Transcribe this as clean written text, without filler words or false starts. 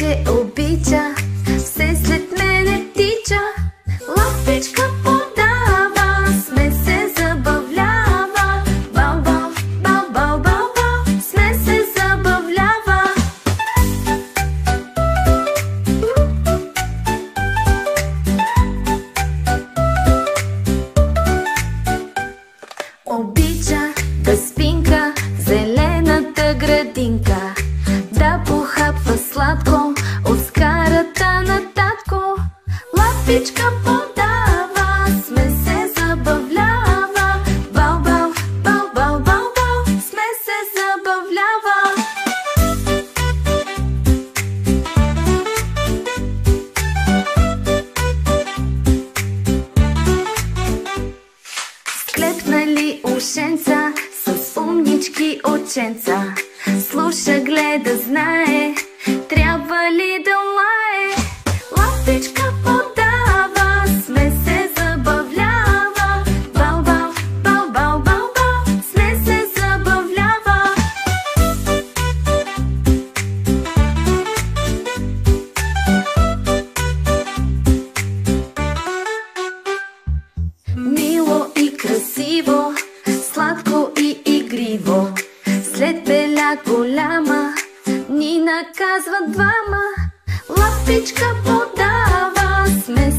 че обича, все след мене тича. Лапичка подава, сме се забавлява. Бау, бау, бау, бау, бау, бау, сме се забавлява. Обича да спинка в зелената градинка, да похапва сладко от скарата на татко. Лапичка подава, сме се забавлява. Бау, бау, бау, бау, бау, бау, сме се забавлява. Склепнали ушенца с умнички оченца, слуша, гледа, знае, трябва ли да лае. Лапичка подава, сме се забавлява. Бау, бау, бау, бау, бау, бау, сме се забавлява. Мило и красиво, сладко и игриво, след беля голяма ни наказват двама. Лапичка подава, сме